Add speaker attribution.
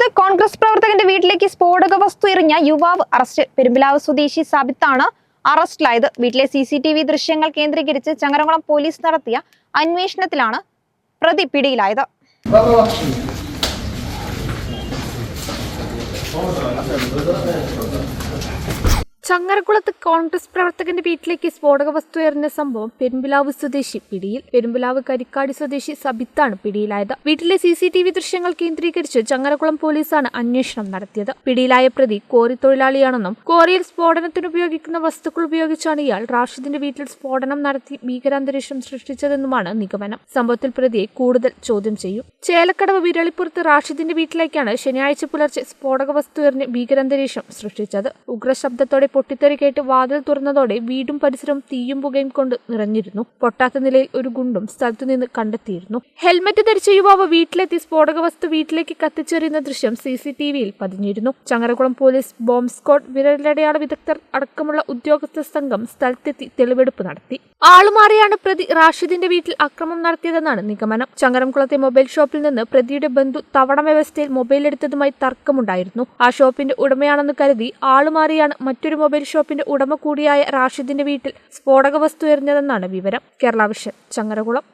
Speaker 1: ചങ്ങരംകുളത്ത് കോൺഗ്രസ് പ്രവർത്തകന്റെ വീട്ടിലേക്ക് സ്ഫോടക വസ്തു എറിഞ്ഞ യുവാവ് അറസ്റ്റ്. പെരുമ്പിലാവ് സ്വദേശി സാബിത്താണ് അറസ്റ്റിലായത്. വീട്ടിലെ CCTV ദൃശ്യങ്ങൾ കേന്ദ്രീകരിച്ച് ചങ്ങരംകുളം പോലീസ് നടത്തിയ അന്വേഷണത്തിലാണ് പ്രതി പിടിയിലായത്. ചങ്ങരംകുളത്ത് കോൺഗ്രസ് പ്രവർത്തകന്റെ വീട്ടിലേക്ക് സ്ഫോടക വസ്തു എറിഞ്ഞ സംഭവം പെരുമ്പിലാവ് സ്വദേശി പിടിയിൽ. പെരുമ്പിലാവ് കരിക്കാടി സ്വദേശി സബിത്താണ് പിടിയിലായത്. വീട്ടിലെ CCTV ദൃശ്യങ്ങൾ കേന്ദ്രീകരിച്ച് ചങ്ങരംകുളം പോലീസാണ് അന്വേഷണം നടത്തിയത്. പിടിയിലായ പ്രതി കോറി തൊഴിലാളിയാണെന്നും കോറിയിൽ സ്ഫോടനത്തിന് ഉപയോഗിക്കുന്ന വസ്തുക്കൾ ഉപയോഗിച്ചാണ് ഇയാൾ റാഷിദിന്റെ വീട്ടിൽ സ്ഫോടനം നടത്തി ഭീകരാന്തരീക്ഷം സൃഷ്ടിച്ചതെന്നുമാണ് നിഗമനം. സംഭവത്തിൽ പ്രതിയെ കൂടുതൽ ചോദ്യം ചെയ്യും. ചേലക്കടവ് വിരളിപ്പുറത്ത് റാഷിദിന്റെ വീട്ടിലേക്കാണ് ശനിയാഴ്ച പുലർച്ചെ സ്ഫോടക വസ്തു എറിഞ്ഞ് ഭീകരാന്തരീക്ഷം സൃഷ്ടിച്ചത്. ഉഗ്രശബ്ദത്തോടെ പൊട്ടിത്തെറി കേട്ട് വാതിൽ തുറന്നതോടെ വീടും പരിസരവും തീയും പുകയും കൊണ്ട് നിറഞ്ഞിരുന്നു. പൊട്ടാത്ത നിലയിൽ ഒരു ഗുണ്ടും സ്ഥലത്തുനിന്ന് കണ്ടെത്തിയിരുന്നു. ഹെൽമറ്റ് ധരിച്ച യുവാവ് വീട്ടിലെത്തി സ്ഫോടക വസ്തു വീട്ടിലേക്ക് കത്തിച്ചെറിയുന്ന ദൃശ്യം CCTVയിൽ പതിഞ്ഞിരുന്നു. ചങ്ങരംകുളം പോലീസ്, ബോംബ് സ്ക്വാഡ്, വിരലടയാള വിദഗ്ധർ അടക്കമുള്ള ഉദ്യോഗസ്ഥ സംഘം സ്ഥലത്തെത്തി തെളിവെടുപ്പ് നടത്തി. ആളുമാറിയാണ് പ്രതി റാഷിദിന്റെ വീട്ടിൽ അക്രമം നടത്തിയതെന്നാണ് നിഗമനം. ചങ്ങരംകുളത്തെ മൊബൈൽ ഷോപ്പിൽ നിന്ന് പ്രതിയുടെ ബന്ധു തവണ വ്യവസ്ഥയിൽ മൊബൈൽ എടുത്തതുമായി തർക്കമുണ്ടായിരുന്നു. ആ ഷോപ്പിന്റെ ഉടമയാണെന്ന് കരുതി ആളുമാറിയാണ് മറ്റൊരു മൊബൈൽ ഷോപ്പിന്റെ ഉടമ കൂടിയായ റാഷിദിന്റെ വീട്ടിൽ സ്ഫോടക വസ്തു എറിഞ്ഞതെന്നാണ് വിവരം. കേരള വിഷൻ, ചങ്ങരംകുളം.